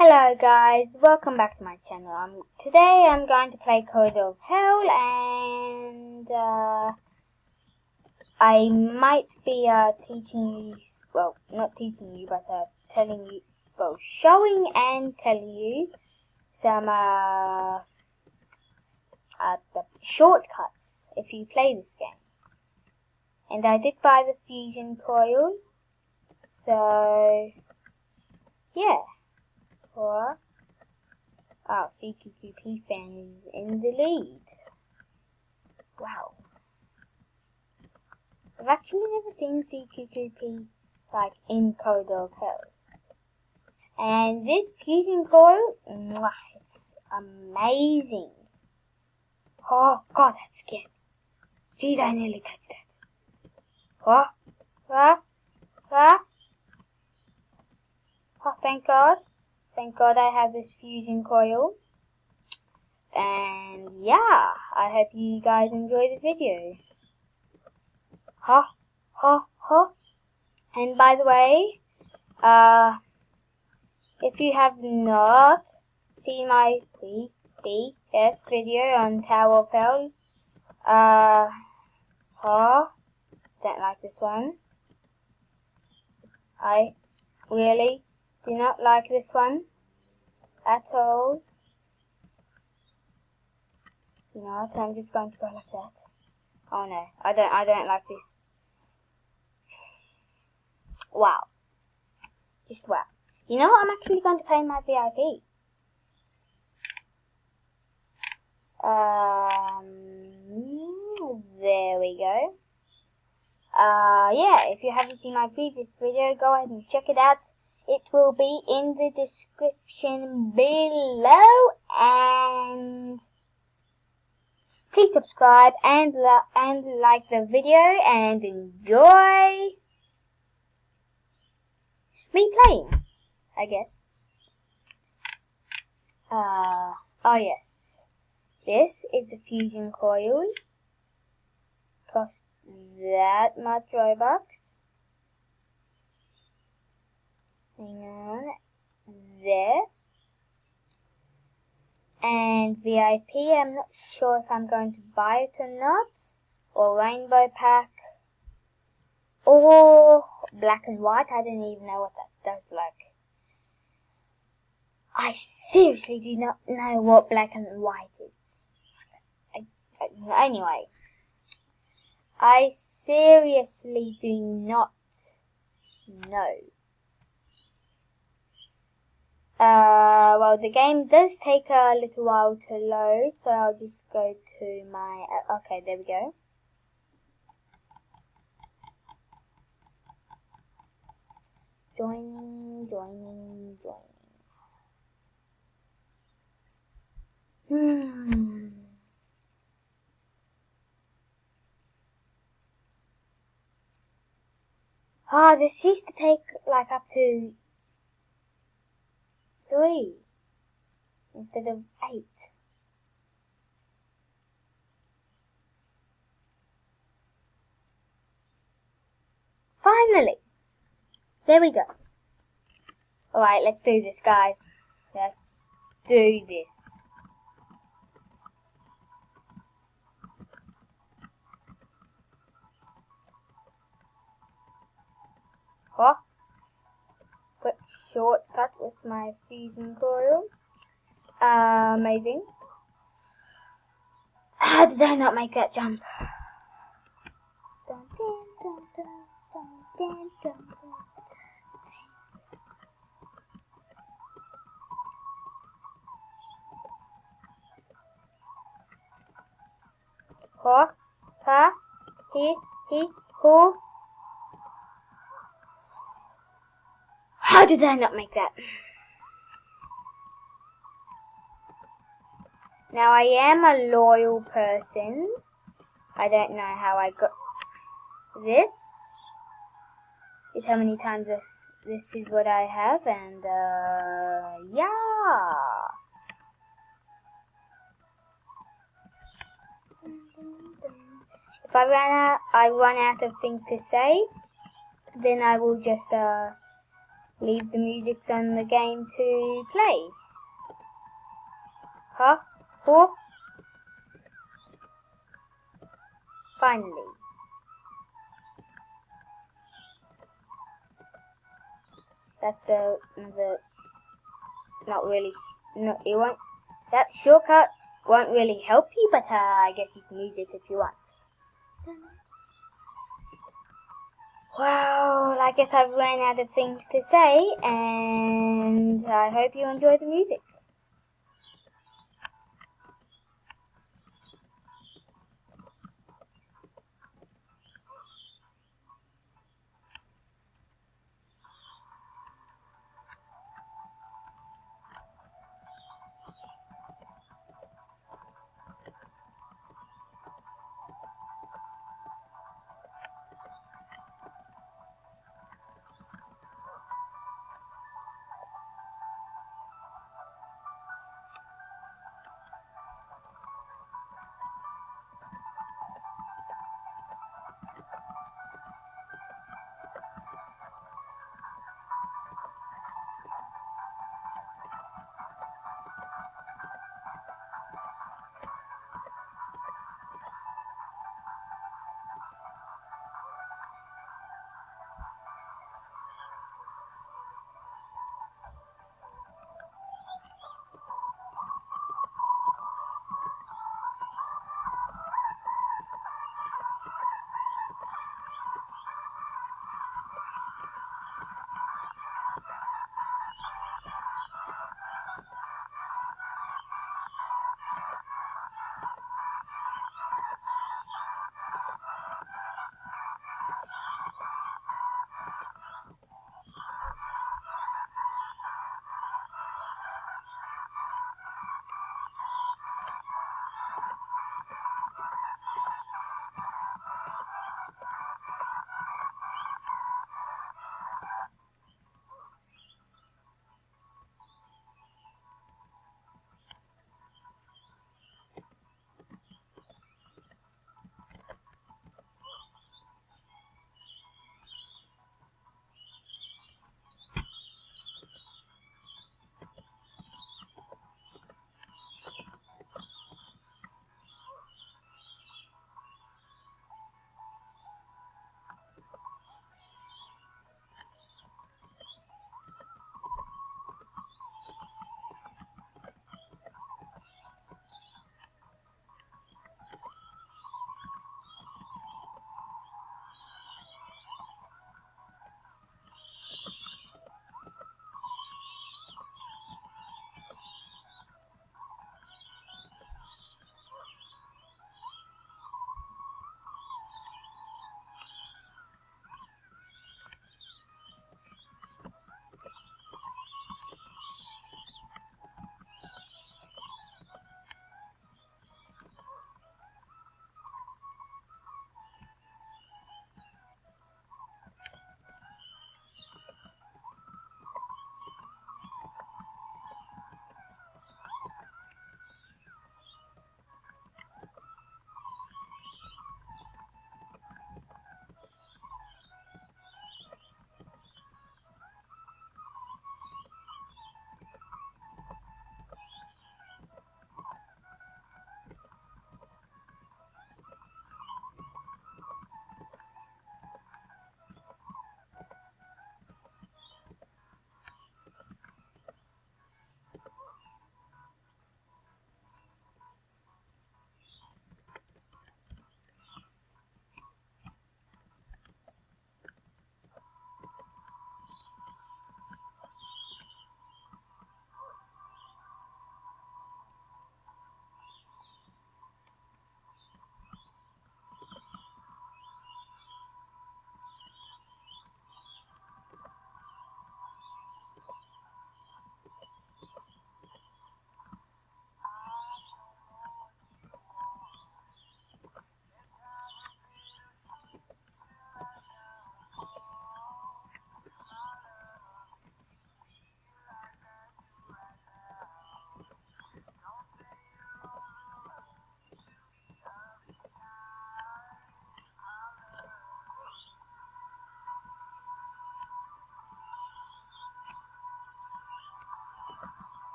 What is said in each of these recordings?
Hello guys, welcome back to my channel. Today I'm going to play CoH and I might be teaching you, well, not teaching you, but telling you, well, showing and telling you some the shortcuts if you play this game. And I did buy the fusion coil, so yeah. Or CQQP fan is in the lead. Wow. I've actually never seen CQQP like in CoH. And this fusion coil, it's amazing. Oh god, that's scary. Jeez, I nearly touched that. Oh, thank god. Thank God I have this fusion coil. And yeah, I hope you guys enjoy the video. And by the way, if you have not seen my previous video on Tower of Hell, don't like this one. I really do not like this one at all. You know what, I'm just going to go like that. Oh no, I don't like this. Wow. Just wow. You know what, I'm actually going to play my VIP. There we go. Yeah, if you haven't seen my previous video, go ahead and check it out. It will be in the description below, and please subscribe and like the video and enjoy me playing, I guess. Oh yes, this is the fusion coil. Cost that much Robux. Hang on, there. And VIP, I'm not sure if I'm going to buy it or not. Or rainbow pack. Or black and white, I don't even know what that does like. I seriously do not know what black and white is. Anyway, I seriously do not know. Well, the game does take a little while to load, so I'll just go to my, okay, there we go. Joining. This used to take like up to 3 instead of 8. Finally! There we go. Alright, let's do this, guys. Let's do this. Quick shortcut with my fusion coil. Amazing. How did I not make that jump? Who? How did I not make that? Now I am a loyal person. I don't know how I got this. Is how many times this is what I have, and yeah. If I run out of things to say, then I will just leave the music on the game to play. Huh? Huh? Finally. That's another, not really, no, it won't, that shortcut won't really help you, but I guess you can use it if you want. Well, I guess I've run out of things to say, and I hope you enjoy the music.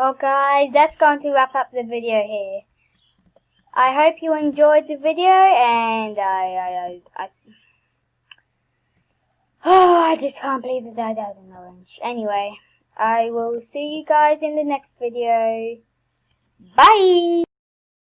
Well guys, that's going to wrap up the video here. I hope you enjoyed the video, and I just can't believe that I died an orange. Anyway, I will see you guys in the next video. Bye!